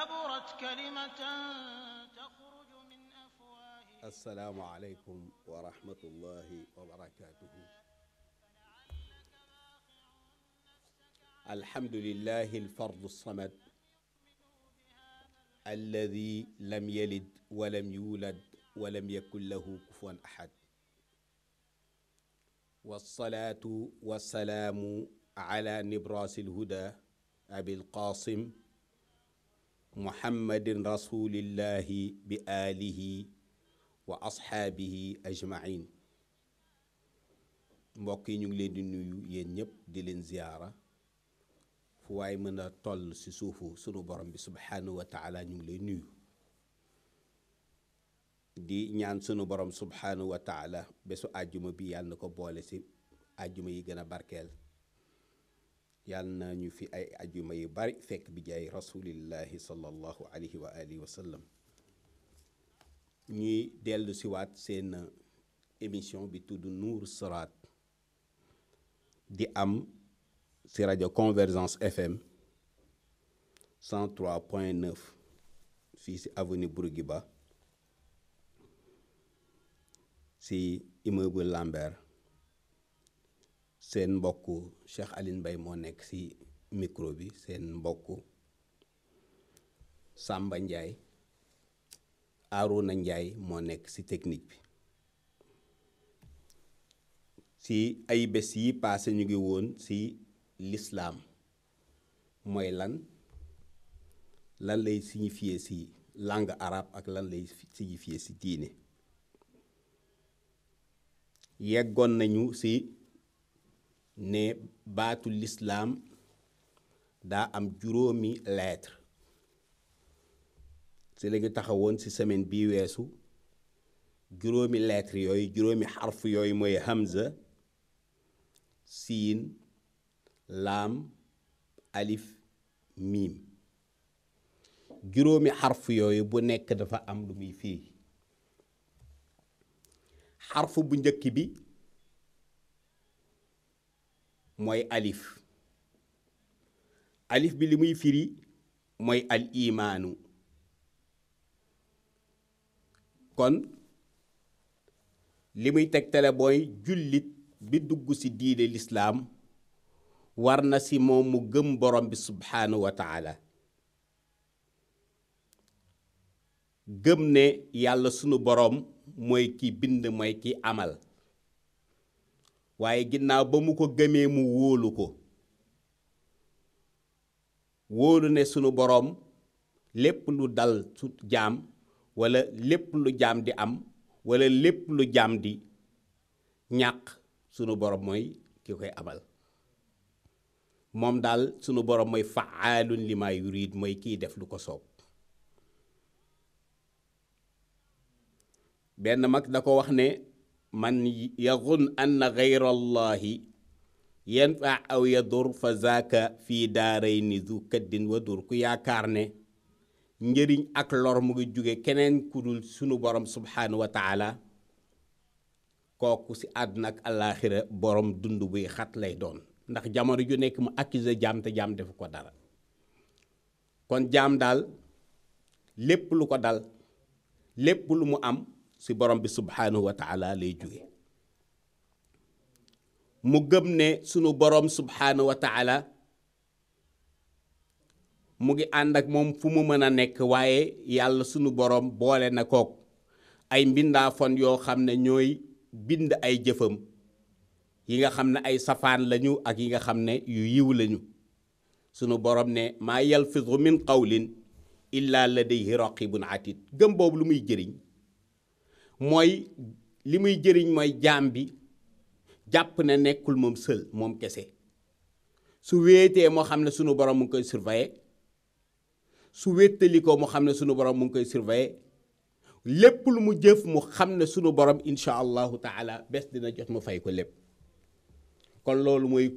كبرت كلمة تخرج من أفواههم. السلام عليكم ورحمة الله وبركاته. الحمد لله الفرد الصمد الذي لم يلد ولم يولد ولم يكن له كفوا أحد، والصلاة والسلام على نبراس الهدى أبي القاسم محمد رسول الله بآله وأصحابه أجمعين. mbokk yi ñu ngi leen di nuyu yéen ñëpp di leen ziyaara fu waay mën a toll ci suufu sunu borom bi subhanahu wa taala ñu ngi lay nuyu di ñaan sunu borom subhanahu wa taala bésu àjjuma bi yàlla na ko boole ci àjjuma yi gën a barkeel, yàlla na ñu fi ay àjjuma yu bari fekk bi jaay rasulillahi sallallahu alayhi wa alihi wa sallam. ñuy dellu si waat seen émission bi tudd Nuuru Siraat di am ci rajo Convergence FM 103.9 fii ci avenue Bourguiba ci immeuble Lambert. seen mbokk Cheikh Aline Mbaye moo nekk ci micro bi, seen mbokk Samba Ndiaye Arouna Ndiaye moo nekk ci technique bi. ci ay bés yi passé ñu ngi woon ci l'islam mooy lan lay signifier ci langue arabe ak lan lay signifier ci diine. yeggoon nañu ci ne baatu l'islam daa am juróomi lettre. ci la ñu taxawoon ci semaine bii weesu juróomi lettre yooyu, juróomi xarf yooyu mooy hamza, siin, laam, alif, miim. juróomi xarf yooyu bu nekk dafa am lu muy firi. xarf bu njëkk bi mooy alif. alif bi li muy firi mooy al imaanu. kon li muy tegtale booy jullit bi dugg ci diine lislaam war na ci moom mu gëm borom bi subhanahu wa taala, gëm ne yàlla sunu borom mooy ki bind, mooy ki amal. waaye ginnaaw ba mu ko gëmee mu wóolu ko, wóolu ne sunu borom lépp lu dal su jaam wala lépp lu jaam di am wala lépp lu jaam di ñàkk, sunu borom mooy ki koy amal. moom daal sunu borom mooy fa'aalun lima yurid, mooy kiy def lu ko soob. benn mag da ko wax ne man yazun anna ghayra allahi yanfa aw yadur fa zaaka fii daarayni zu kaddin wa dur. ku yaakaar ne njëriñ ak lor mu ngi jóge keneen ku dul sunu borom subhanahu wa taala, kooku ci àdduna ak àllaaxira borom dund buy xat lay doon. ndax jamono ju nekk mu accusé jaam te jaam defu ko dara. kon jaam daal lépp lu ko dal, lépp lu mu am ci borom bi subhanahu wa taala lay jóge. mu gëm ne sunu borom subhanahu wa taala mu ngi ànd ak moom fu mu mën a nekk, waaye yàlla sunu borom boole na kook ay mbindaafon yoo xam ne ñooy bind ay jëfam, yi nga xam ne ay safaan lañu ak yi nga xam ne yu yiw lañu. sunu borom ne maa yalfizu min qawlin illa ladayhi raqibun atid. gëm boobu lu muy jëriñ mooy, li muy jëriñ mooy jaam bi jàpp ne nekkul moom sël, moom kese. su wéetee moo xam ne sunu borom mu ngi koy surveiller, su wéttali ko mu xam ne sunu borom mu ngi koy surveiller. lépp lu mu jëf mu xam ne sunu borom incha allahu taala bés dina jot mu fay ko lépp. kon loolu mooy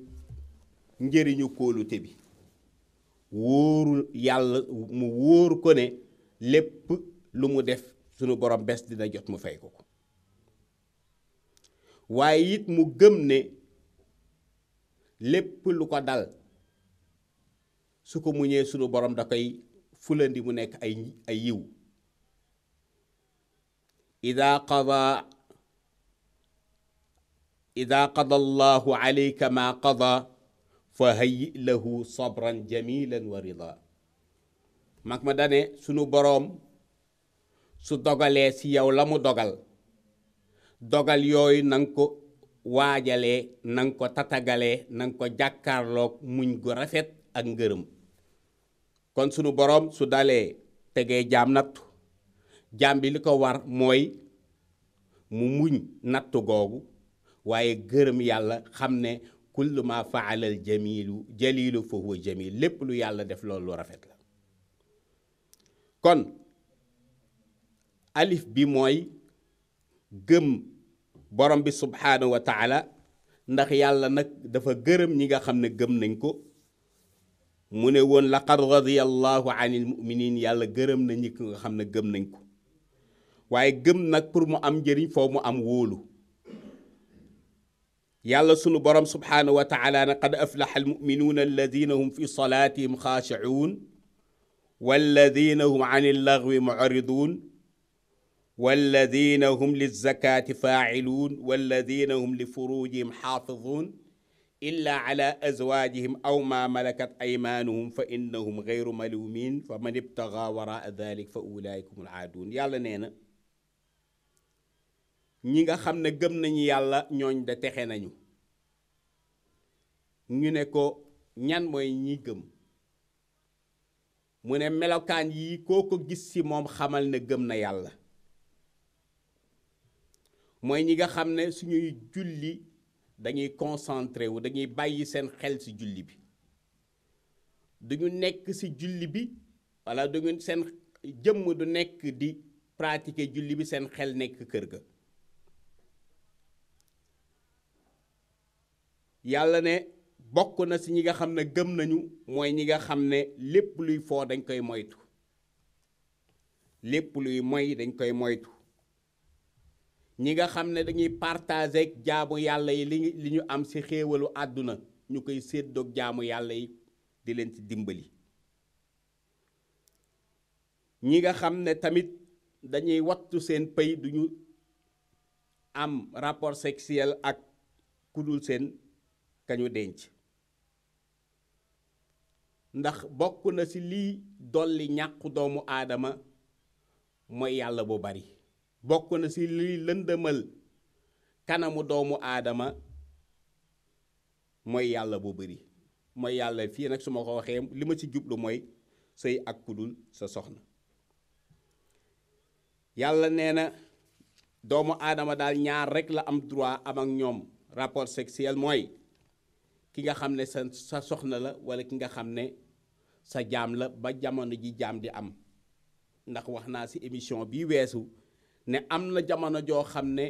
njëriñu kóolute bi. wóoru yàlla mu wóor ko ne lépp lu mu def sunu borom bés dina jot mu fay ko ko. waaye it mu gëm ne lépp lu ko dal su ko muñee sunu borom da koy fulandi mu nekk ay yiw ida qada allahu alayka ma qada fa hayyi lahu sabran jamilan wa rida mag ma dane sunu boroom su dogalee ci yow la mu dogal yooyu nanga ko waajalee nanga ko tatagalee nanga ko jàkkaarloog muñ gu rafet ak ngërëm kon sunu boroom su dalee tegee jaam nattu jaam bi li ko war mooy mu muñ nattu googu waaye gërëm yàlla xam ne kullu ma faala al jalilu fa huwa jamil lépp lu yàlla def loolu lu rafet la kon alif bi mooy gëm borom bi subhaanahu wa taala ndax yàlla nag dafa gërëm ñi nga xam ne gëm nañ ko mu ne woon laqad radiyallahu anil muminin yàlla gërëm na ñi nga xam ne gëm nañ ko waaye gëm nag pour mu am njëriñ foo mu am wóolu yàlla sunu borom subhaanahu wa taala ne qad aflaha almuminuuna alladina hum fi salatihim xaashicuun walladina hum an illagwi mucriduun walladina hum lilzakaati faaciluun walladina hum lifurujihim xaafiduun illa ala azwaajihim aw ma malakat aymaanuhum fa innahum gayru maluumin fa man ibtaga waraa dalik fa ulaika hum alaaduun yàlla nee na ñi nga xam ne gëm nañu yàlla ñooñ de texe nañu ñu ne ko ñan mooy ñi gëm mu ne melokaan yi koo ko gis ci moom xamal ne gëm na yàlla mooy ñi nga xam ne suñuy julli dañuy concentré wu dañuy bàyyi seen xel ci julli bi duñu nekk ci julli bi walla duñu seen jëmm du nekk di pratiquer julli bi seen xel nekk kër ga yàlla ne bokk na ci ñi nga xam ne gëm nañu mooy ñi nga xam ne lépp luy foo dañ koy moytu lépp luy moy dañ koy moytu ñi nga xam ne dañuy partager ak jaamu yàlla yi li ñu am ci xéewalu àdduna ñu koy séddoog jaamu yàlla yi di leen ci dimbali ñi nga xam ne tamit dañuy wattu seen pay duñu am rapport sexuel ak kudul seen kañu denc ndax bokk na ci lii dolli ñàkku doomu aadama mooy yàlla bu bari bokk na ci lii lëndëmal kanamu doomu aadama mooy yàlla bu bari mooy yàlla fii nag su ma ko waxee li ma ci jublu mooy sëy ak kudul sa soxna yàlla nee na doomu aadama daal ñaar rekk la am droit am ak ñoom rapport sexuel mooy ki nga xam ne sa soxna la walla ki nga xam ne sa jaam la ba jamono ji jaam di am ndax wax naa ci émission bi weesu ne am na jamono joo xam ne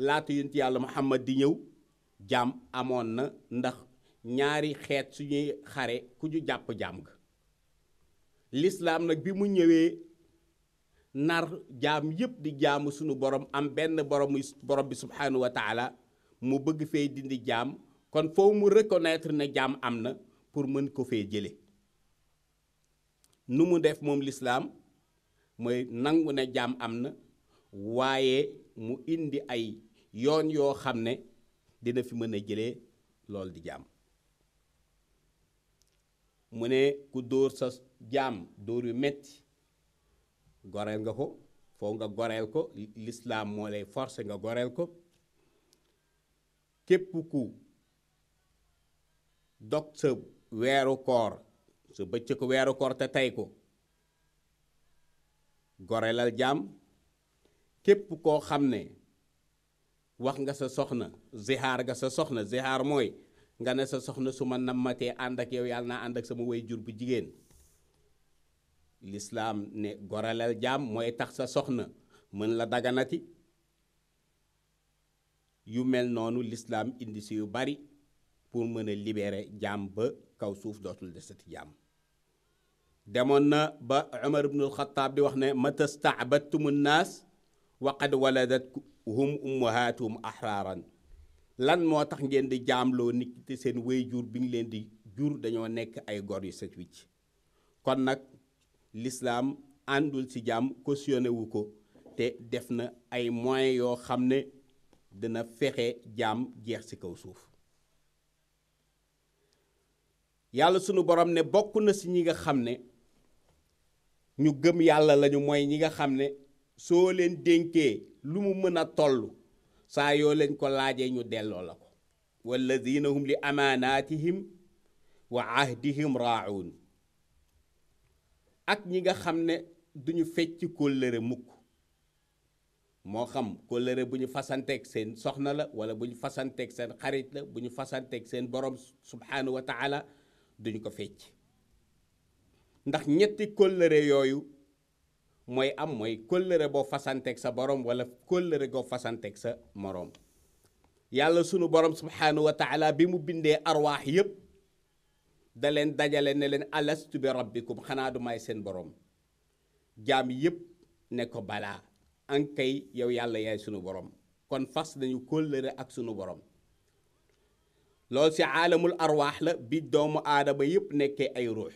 laata yonent yàlla Muhammad di ñëw jaam amoon na ndax ñaari xeet suñuy xare ku ñu jàpp jaam ga lislaam nag bi mu ñëwee nar jaam yépp di jaamu sunu borom am benn borom bi subhanahu wa taala mu bëgg fee dindi jaam kon foo mu reconnaître ne jaam am na pour mën ko fee jële nu mu def moom lislaam mooy nangu ne jaam am na waaye mu indi ay yoon yoo xam ne dina fi mën a jëlee lool di jaam mu ne ku dóor sa jaam dóor yu metti goreel nga ko foo nga goreel ko lislaam moo lay forcer nga goreel ko képp ku dog sa weeru koor sa bëccëgu weeru koor te tey ko goreelal jaam képp koo xam ne wax nga sa soxna zihaar nga sa soxna zihaar mooy nga ne sa soxna su ma nammatee ànd ak yow yàlla naa ànd ak sama way jur bu jigéen lislaam ne goreelal jaam mooy tax sa soxna mën la daganati yu mel noonu lislaam indi si yu bari pour mën a libérer jaam ba kaw suuf dootul desati jaam demoon na ba Umar ibnul Xattaab di wax ne mata sta'badtumu nnaas wa qad waladathum ummahatuhum ahraaran lan moo tax ngeen di jaamloo nit te seen wéy jur bi ngi leen di jur dañoo nekk ay gor yu set wicc kon nag l'islam àndul ci jaam cautionné wu ko te def na ay moyens yoo xam ne dina fexe jaam jeex ci kaw suuf. yàlla sunu borom ne bokk na ci ñi nga xam ne ñu gëm yàlla lañu mooy ñi nga xam ne soo leen dénkee lu mu mën a toll saa yoo leen ko laajee ñu delloo la ko walladina hum li amaanaatihim wa ahdihim raa'uun ak ñi nga xam ne duñu fecc kóllëre mukk moo xam kóllëre bu ñu fasanteeg seen soxna la wala bu ñu fasanteeg seen xarit la bu ñu fasanteeg seen borom subhaanahu wa taala duñu ko fecc ndax ñetti kóllëre yooyu mooy am mooy kóllëre boo fasanteeg sa borom wala kóllëre goo fasanteeg sa moroom. yàlla sunu borom subhaanahu wa taala bi mu bindee arwaax yépp da leen dajale ne leen alastu bi rabbikum xanaa du may seen borom jaam yépp ne ko balaa ankay yow yàlla yaay sunu borom kon fas nañu kóllëre ak sunu borom. loolu ci aalamul arwaax la bi doomu aadama yépp nekkee ay ruux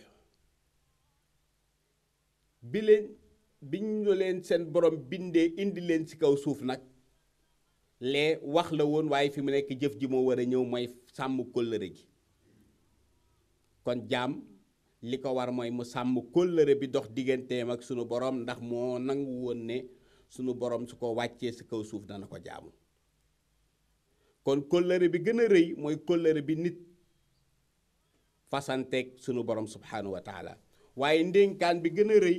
bi ñu leen seen borom bindee indi leen ci kaw suuf nag lee wax la woon waaye fi mu nekk jëf ji moo war a ñëw mooy sàmm kóllëre gi. kon jaam li ko war mooy mu sàmm kóllëre bi dox digganteem ak sunu borom ndax moo nangu woon ne sunu borom su ko wàccee ci kaw suuf dana ko jaamu. kon kóllëre bi gën a rëy mooy kóllëre bi nit fasanteeg sunu borom subhaanahu wa taala waaye ndénkaan bi gën a rëy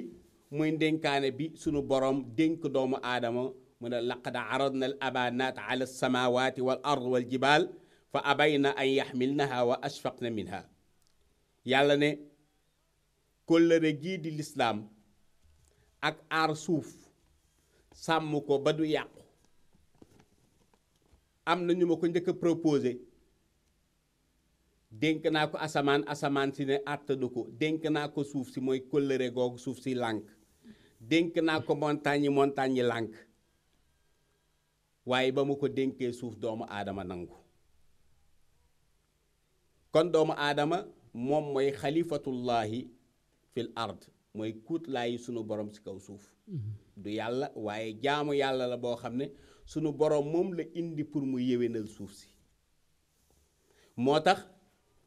mooy ndénkaane bi sunu borom dénk doomu aadama mu ne laqad aradna al amaanaat ala alsamawati wal ard wal jibal fa abayna an yaxmilnaha wa ashfaqna minha. yàlla ne kóllëre gii di lislaam ak aar suuf sàmm ko ba du yàqu am na ñu ma ko njëkk a proposé dénk naa ko asamaan si ne àttanu ko dénk naa ko suuf si mooy kóllëre googu suuf si lànk dénk naa ko montagne yi lànk waaye ba mu ko dénkee suuf doomu aadama nangu. kon doomu aadama moom mooy xalifatullahi fil ard mooy kuutlaayi sunu borom ci kaw suuf du yàlla waaye jaamu yàlla la boo xam ne sunu borom moom la indi pour mu yéwénal suuf si. moo tax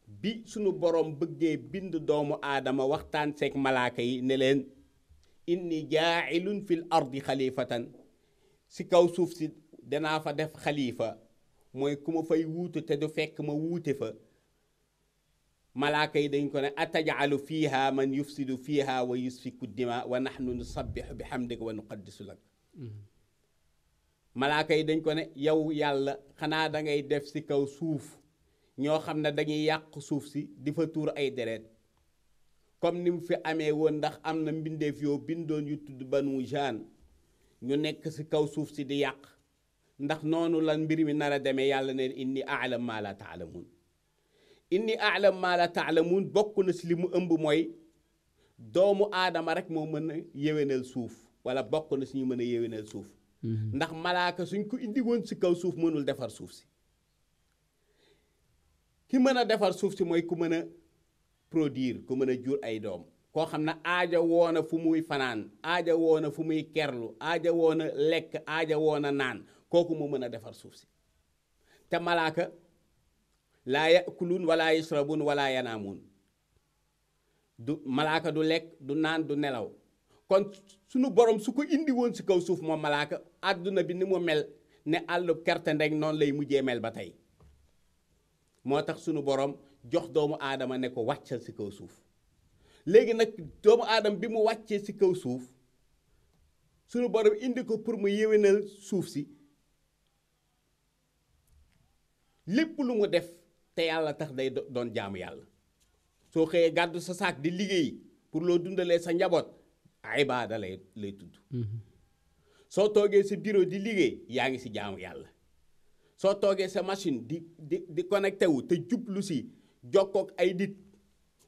bi sunu borom bëggee bind doomu aadama waxtaan seeg malaaka yi ne leen inni jaa'ilun fil ardi xalifatan ci kaw suuf si danaa fa def xalifa mooy ku ma fay wuutu te du fekk ma wuute fa. malaaka yi dañ ko ne atajalu fiha man yufsidu fiha wa yusfiku dima wa nahnu nusabbihu bi hamdika wa nuqaddisu lak. malaaka yi dañ ko ne yow yàlla xanaa da ngay def ci kaw suuf ñoo xam ne dañuy yàq suuf si di fa tuur ay deret comme ni mu fi amee woon ndax am na mbindeef yoo bindoon yu tudd banu jaan ñu nekk ci kaw suuf si di yàq ndax noonu lan mbir mi nar a demee yàlla ne inni a'lam ma la ta'lamun. inni a'lam ma la ta'lamun bokk na ci li mu ëmb mooy doomu aadama rek moo mën a yéwénal suuf wala bokk na ci ñu mën a yéwénal suuf. ndax malaaka suñ ko indi woon ci kaw suuf mënul defar suuf si. ki mën a defar suuf si mooy ku mën a produire ku mën a jur ay doom koo xam ne aaja woona fu muy fanaan aaja woona fu muy kerlu aaja woona lekk aaja woona naan kooku moo mën a defar suuf si. te malaaka laa yakuluun wala yasrabuun wala yanaamuun du malaaka du lekk du naan du nelaw. kon sunu borom su ko indi woon ci kaw suuf moom malaaka àdduna bi ni mu mel ne àllub kerte ndeg noonu lay mujjee mel ba tey. moo tax sunu borom jox doomu aadama ne ko wàccal ci kaw suuf léegi nag doomu aadama bi mu wàccee ci kaw suuf sunu borom indi ko pour mu yéwénal suuf si lépp lu mu def te yàlla tax day doon jaamu yàlla. soo xëyee gàddu sa saak di liggéey pour loo dundalee sa njaboot ibaada lay tudd. soo toogee sa bureau di liggéey yaa ngi ci jaamu yàlla. soo toogee sa machine di connecté wu te jublu ci jokkook ay nit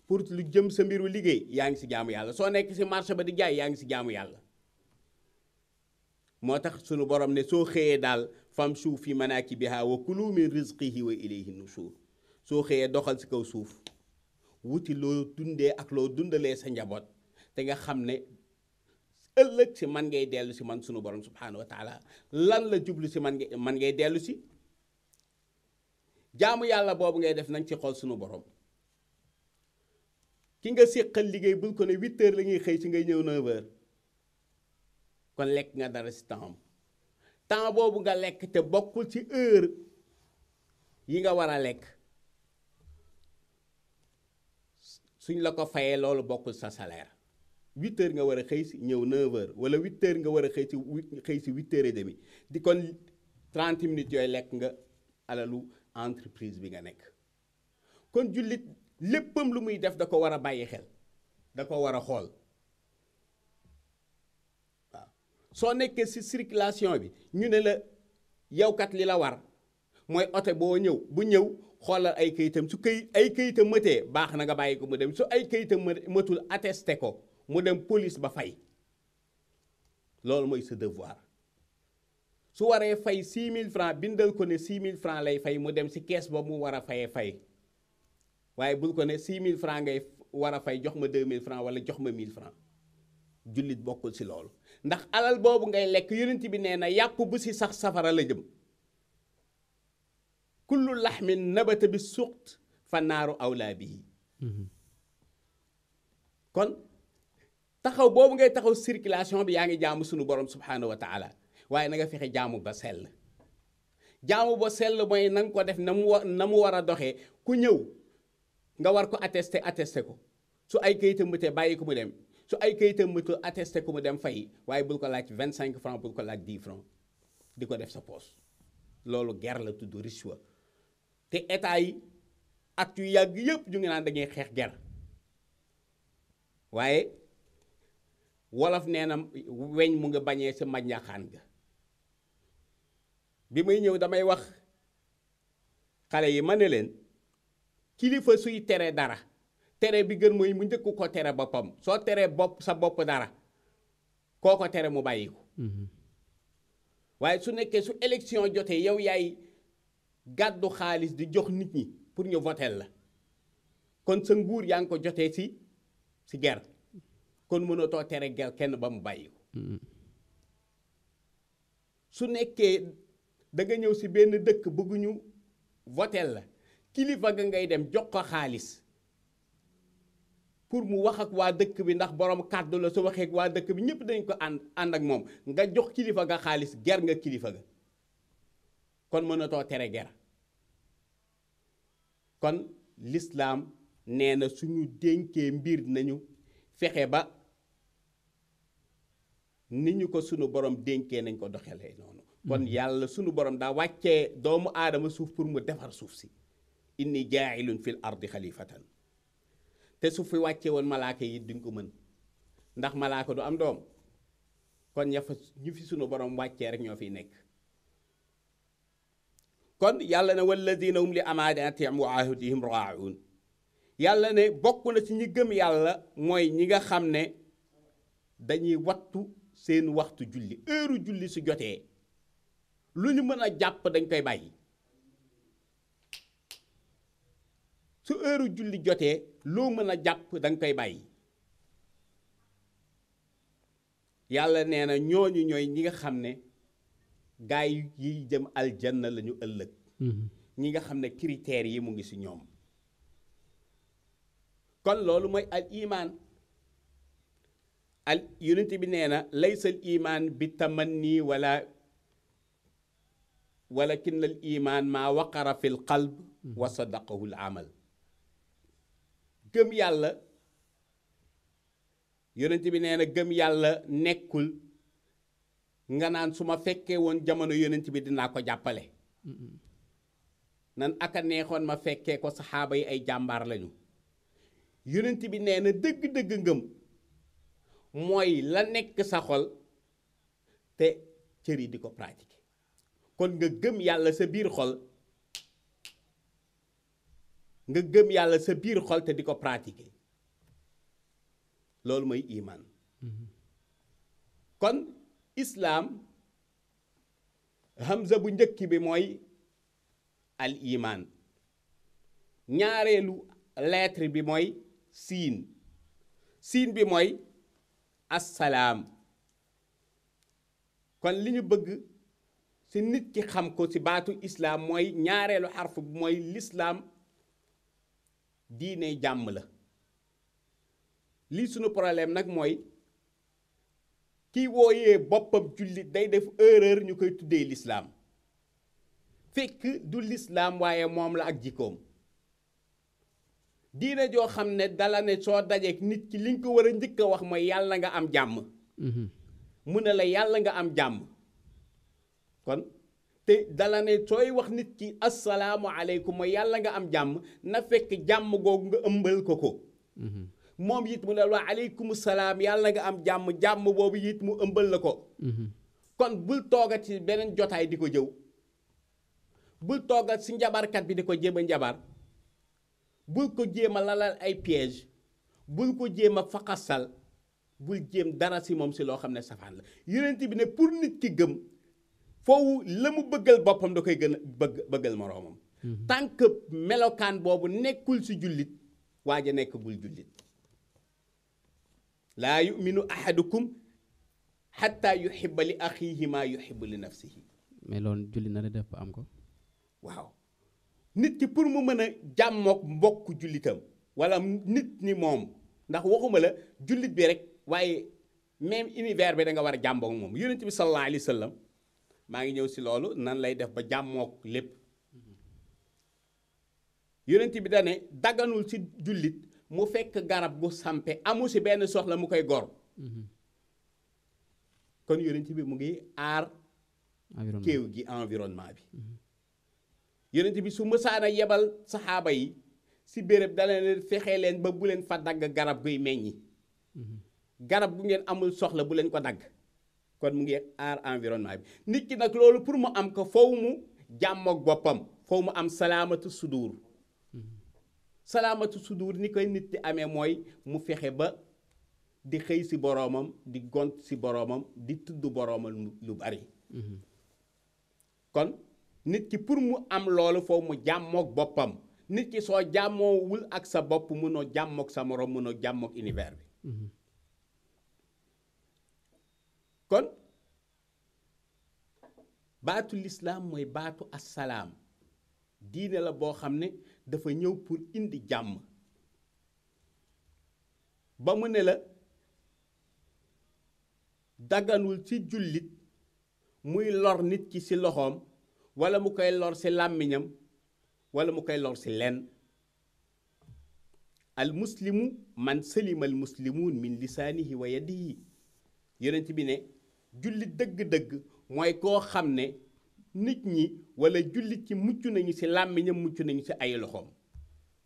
pour lu jëm sa mbiru liggéey yaa ngi ci jaamu yàlla. soo nekk ci marché ba di jaay yaa ngi ci jaamu yàlla. moo tax sunu borom ne soo xëyee daal famshu fi manaakibihaa wa kulu min rizqihi wa ilayhi nushur. soo xëyee doxal ci kaw suuf wuti loo dundee ak loo dundalee sa njaboot te nga xam ne ëllëg si man ngay dellu si man sunu borom subhanahu wa taala. lan la jublu si man ngay dellu si jaamu yàlla boobu ngay def nañ ci xool sunu borom. ki nga séqal liggéey bul ko ne 8 heures la ñuy xëy si ngay ñëw 9 heures kon lekk nga dara si temps boobu nga lekk te bokkul ci heure yi nga war a lekk suñ la ko fayee loolu bokkul sa salaire. 8 heures nga war a xëy si ñëw 9 heures wala 8 heures nga war a xëy si 8 heures et demi di kon 30 minutes yooyu lekk nga alalu entreprise bi nga nekk. kon jullit léppam lu muy def da ko war a bàyyi xel da ko war a xool waaw soo nekkee si circulation bi ñu ne la yow kat li la war mooy oto boo ñëw bu ñëw xoolal ay kayitam su ay kayitam mëtee baax na nga bàyyi ko mu dem su ay kayitam mëtul attesté ko mu dem police ba fay loolu mooy sa devoir su waree fay 6000 francs bindal ko ne 6000 francs lay fay mu dem si kees ba mu war a fay waaye bul ko ne 6000 francs ngay war a fay jox ma 2000 francs wala jox ma 1000 francs jullit bokkul si loolu ndax alal boobu ngay lekk yonent bi nee na yàpp bu si sax safara la jëm kullu laxmin nabata bi suxt fa naaru awlaa bihi kon taxaw boobu ngay taxaw circulation bi yaa ngi jaamu sunu borom subhanahu wa taala waaye na nga fexe jaamu ba sell jaamu ba sell mooy na nga ko def na mu war a doxee ku ñëw nga war ko attesté ko su ay kayitam mëtee bàyyi ko mu dem su ay kayitam mëtul attesté ko mu dem fay waaye bul ko laaj 25 francs bul ko laaj 10 francs di ko def sa poche loolu ger la tudd rishwa te état yi ak yu yàgg yëpp ñu ngi naan dañuy xeex ger waaye wolof nee na weñ mu nga bañee sa maññaxaan ga bi may ñëw damay wax xale yi ma ne leen kilifa suy tere dara tere bi gën mooy mu njëkk ko tere boppam soo teree sa bopp dara koo ko tere mu bàyyi ko waaye su nekkee su élection jotee yow yaay gàddu xaalis di jox nit ñi pour ñu votel la kon sa nguur yaa ngi ko jotee si ger kon mënatoo tere ger kenn ba mu bàyyi ko su nekkee da nga ñëw si benn dëkk bëgguñu votel la kilifa ga ngay dem jox ko xaalis pour mu wax ak waa dëkk bi ndax borom kàddu la su waxee ak waa dëkk bi ñëpp dañ ko ànd ak moom nga jox kilifa ga xaalis ger nga kilifa ga kon mënatoo tere ger kon lislaam nee na suñu dénkee mbir nañu fexe ba ni ñu ko sunu borom dénkee nañ ko doxalee noonu kon yàlla sunu borom daa wàccee doomu aadama suuf pour mu defar suuf si inni jaa'ilun fil ardi xalifatan te su fi wàccee woon malaaka yi duñ ko mën ndax malaaka du am doom kon ñu fi sunu borom wàccee rek ñoo fiy nekk kon yàlla ne walladina hum li amaanaatihim wa ahdihim raa'uun yàlla ne bokk na ci ñi gëm yàlla mooy ñi nga xam ne dañuy wattu seen waxtu julli heure julli su jotee lu ñu mën a jàpp dañ koy bàyyi su heure julli jotee loo mën a jàpp dañ koy bàyyi yàlla nee na ñooñu ñooy ñi nga xam ne gaay yi jëm aljanna lañu ëllëg ñi nga xam ne critères yi mu ngi ci ñoom kon loolu mooy al iman al yonent bi nee na laysa al iman bi tamanni walakin al iman ma waqara fi l qalb wa sadaqahu al amal gëm yàlla yonent bi nee na gëm yàlla nekkul nga naan su ma fekkee woon jamono yonent bi dinaa ko jàppale nan aka neexoon ma fekkee ko saxaaba yi ay jàmbaar lañu yonent bi nee na dëgg-dëgg ngëm mooy la nekk sa xol te cër yi di ko pratiquer kon nga gëm yàlla sa biir xol nga gëm yàlla sa biir xol te di ko pratiquer loolu mooy iman kon islaam hamza bu njëkk bi mooy al iman ñaareelu lettre bi mooy siin bi mooy assalaam. kon li ñu bëgg si nit ki xam ko si baatu islaam mooy ñaareelu xarf bi mooy lislaam diine jàmm la. lii sunu problème nag mooy kiy wooyee boppam jullit day def erreur ñu koy tuddee lislaam fekk du lislaam waaye moom la ak jikkoom. diine joo xam ne dala ne soo dajeek nit ki li nga ko war a njëkk a wax mooy yàlla nga am jàmm. mu ne la yàlla nga am jàmm. kon te dala ne sooy wax nit ki assalaamu aleykum mooy yàlla nga am jàmm na fekk jàmm googu nga ëmbal ko ko. moom it mu ne la aleykum salaam yàlla nga am jàmm jàmm boobu it mu ëmbal la ko. kon bul toogat ci beneen jotaay di ko jëw. bul toogat ci njabarkat bi di ko jéem a njabar. bul ko jéem a lalal ay piège. bul ko jéem a faqasal. bul jéem dara si moom si loo xam ne safaan la yonent bi ne pour nit ki gëm foofu la mu bëggal boppam da koy gën a bëggal moroomam. tant que melokaan boobu nekkul si jullit waaja nekkagul jullit. laa yuminu ahadukum xatta yuhibba li axiihi maa yuhibbu li nafsihi. mais loolu jullit na la def ba am ko. waaw nit ki pour mu mën a jàmmook mbokk jullitam wala nit ni moom ndax waxuma la jullit bi rek waaye même univers bi da nga war a jàmmook moom yonent bi sallallahu alayhi wa sallam maa ngi ñëw si loolu nan lay def ba jàmmook lépp. yonent bi da ne daganul si jullit mu fekk garab gu sampe amu si benn soxla mu koy gor. kon yonent bi mu ngi aar kéew gi environnement bi. yonent bi su mësaana yebal saxaaba yi si béréb dana leen fexe leen ba bu leen fa dagg garab guy meññi. garab gu ngeen amul soxla bu leen ko dagg. kon mu ngi aar environnement bi nit ki nag loolu pour mu am ko foofu mu jàmmook boppam foofu mu am salaamatu sudur. salaamatu sudur ni koy nit di amee mooy mu fexe ba di xëy si boroomam di gont si boroomam di tudd boroomam lu bari. kon nit ki pour mu am loolu foofu mu jàmmook boppam nit ki soo jàmmoowul ak sa bopp mënoo jàmmook sa moroom mënoo jàmmook univers bi. kon baatu lislaam mooy baatu assalaam diine la boo xam ne dafa ñëw pour indi jàmm ba mu ne la daganul ci jullit muy lor nit ki ci loxoom walla mu koy lor ci làmmiñam walla mu koy lor ci lenn al muslimu man salima al muslimuun min lisaanihi wa yadihi yonent bi ne jullit dëgg-dëgg mooy koo xam ne nit ñi walla jullit ci mucc nañu ci làmmiñam mucc nañu ci ay loxoom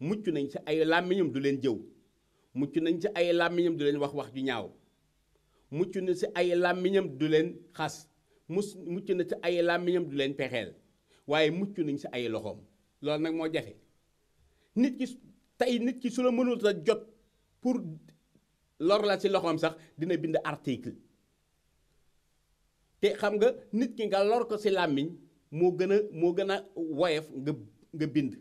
mucc nañ ci ay làmmiñam du leen jëw mucc nañ ci ay làmmiñam du leen wax ju ñaaw mucc na ci ay làmmiñam du leen xas mucc na ci ay làmmiñam du leen pexeel waaye mucc nañ ci ay loxoom loolu nag moo jafe nit ki tey nit ki su la mënul a jot pour lor la ci loxoom sax dina bind article te xam nga nit ki nga lor ko ci làmmiñ moo gën a woyof nga bind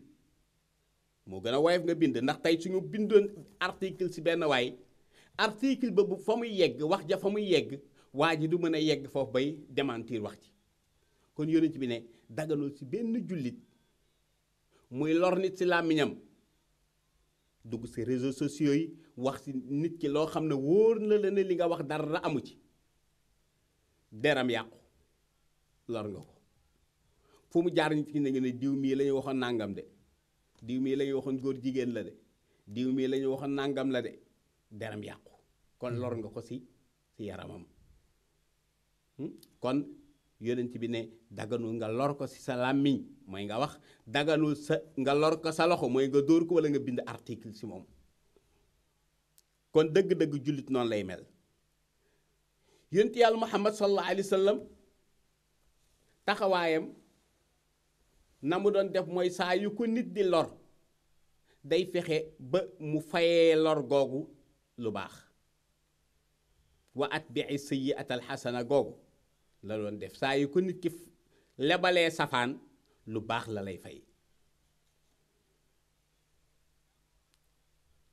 moo gën a woyof nga bind ndax tey suñu bindoon article ci benn waay article ba bu fa muy yegg wax ja fa muy yegg waa ji du mën a yegg foofu bay démentir wax ci kon yonent bi ne daganul ci benn jullit muy lor nit ci làmmiñam dugg ci réseaux sociaux yi wax ci nit ki loo xam ne wóor na la ne li nga wax dara amu ci deram yàqu lor nga ko fu mu jaar nit ki ne nga ne diw mii la ñu waxoon nàngam de diw mii la ñu waxoon góor jigéen la de diw mii la ñu waxoon nàngam la de deram yàqu kon lor nga ko ci yaramam kon yonent bi ne daganul nga lor ko ci sa làmmiñ mooy nga wax daganul nga lor ko sa loxo mooy nga dóor ko walla nga bind article ci moom kon dëgg-dëgg jullit noonu lay mel yonent yàlla Muhammad sallallahu alayhi wa sallam taxawaayam na mu doon def mooy saa yu ko nit di lor day fexe ba mu fayee lor googu lu baax wa atbi'i sayyi'ata alxasana googu la doon def saa yu ko nit ki lebalee safaan lu baax la lay fay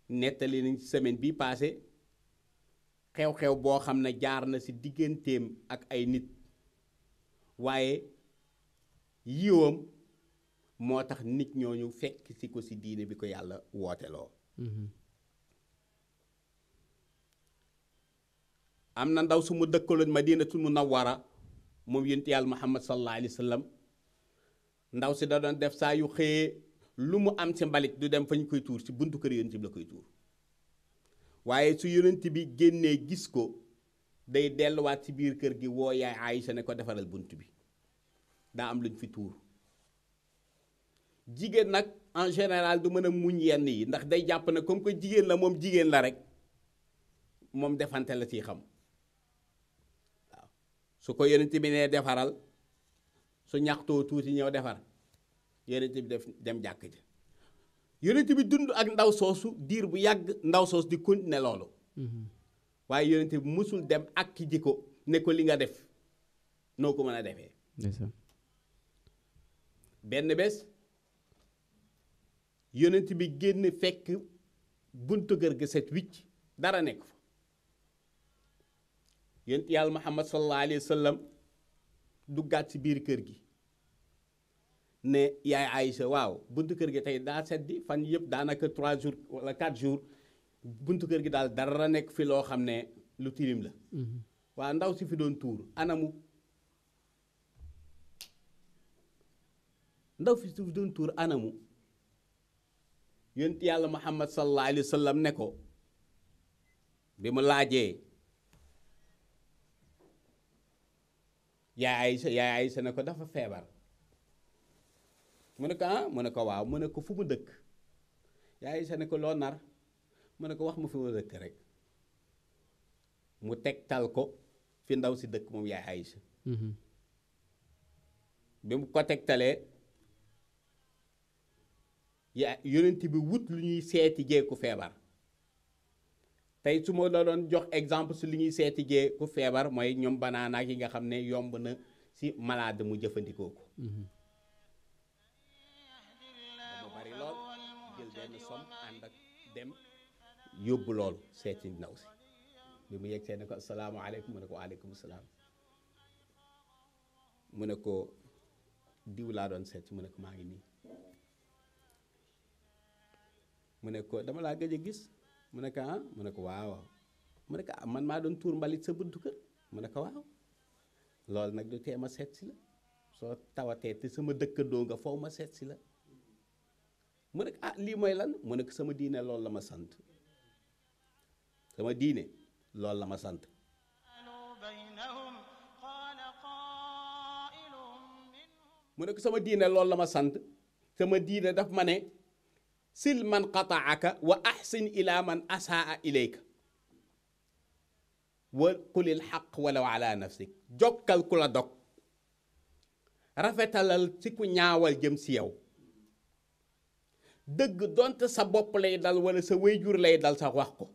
nettali nañ ci semaine bii passé xew-xew boo xam ne jaar na ci digganteem ak ay nit waaye yiwam moo tax nit ñooñu fekk ci ko ci diine bi ko yàlla wooteloo am na ndaw su mu dëkkaloon Madinatul Munawwara moom yonent yàlla Muhammad sallallahu alayhi wa sallam ndaw si da doon def saa yu xëyee lu mu am ci mbalit du dem fa ñu koy tuur ci buntu kër yonent bi la koy tuur waaye su yonent bi génnee gis ko day delluwaat ci biir kër gi woo yaay Aïcha ne ko defaral bunt bi daa am luñ fi tuur jigéen nag en général du mën a muñ yenn yi ndax day jàpp ne comme que jigéen la moom jigéen la rek moom defante la ciy xam waaw su ko yonent bi nee defaral su ñaxtoo tuuti ñëw defar yonent bi def dem jàkk ji yonent bi dund ak ndaw soosu diir bu yàgg ndaw soosu di continuer loolu waaye yonent bi mësul dem ak ki ji ko ne ko li nga def noo ko mën a defee benn bés yonent bi génn fekk buntu kër ga set wicc dara nekk fa yonent yàlla Muhammad sallallahu alayhi wa sallam duggaat ci biir kër gi ne yaay Aïcha waaw buntu kër gi tey daa seddi fan yëpp daanaka 3 jours wala 4 jours buntu kër gi daal dara nekk fi loo xam ne lu tilim la waaw ndaw si fi doon tuur anamu ndaw si fi doon tuur anamu yonent yàlla Muhammad sallallahu alayhi wa sallam ne ko bi mu laajee yaay Aïcha ne ko dafa feebar mu ne ko mu ne ko waaw mu ne ko fu mu dëkk yaay Aïcha ne ko loo nar mu ne ko wax ma fu mu dëkk rek mu tegtal ko fi ndaw si dëkk moom yaay Aïcha bi mu ko tegtalee yonent bi wut lu ñuy seeti jee ku feebar tey su ma la doon jox exemple su li ñuy seeti jee ku feebar mooy ñoom banaana yi nga xam ne yomb na ci malade mu jëfandikoo ko mu bari lool jël benn som ànd ak dem yóbbu loolu seeti ndaw si bi mu yegg see ne ko asalaamaaleykum mu ne ko waaleykum salaam mu ne ko diw laa doon seet mu ne ko maa ngi nii mu ne ko dama laa gëj a gis mu ne ko mu ne ko waaw mu ne ko man maa doon tuur mbalit sa buntu kër mu ne ko waaw loolu nag du tee ma seet si la soo tawatee te sama dëkkandoo nga foo ma seet si la mu ne ko lii mooy lan mu ne ko sama diine loolu la ma sant sama diine loolu la ma sant mu ne ko sama diine loolu la ma sant sama diine daf ma ne sil man qataaka wa ahsin ila man asaa ilayka wa qulil xaq walaw ala nafsik jokkal ku la dog rafetalal ci ku ñaawal jëm si yow dëgg donte sa bopp lay dal wala sa wéyjur lay dal sax wax ko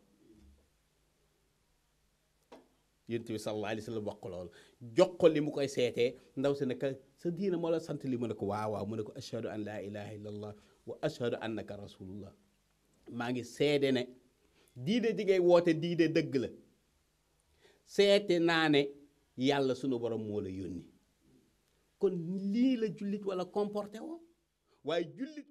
yonent bi sallallahu alayhi wa sallam wax ko loolu jox ko li mu koy seetee ndaw si ne sa diina moo la sant li mu ne ko waaw waaw mu ne ko ashhadu an laa ilaha illa allah wa ashhadu annaka rasulullah maa ngi seede ne diine di ngay woote diine dëgg la seete naa ne yàlla sunu borom moo la yónni kon lii la jullit wala comporté woo waaye jullit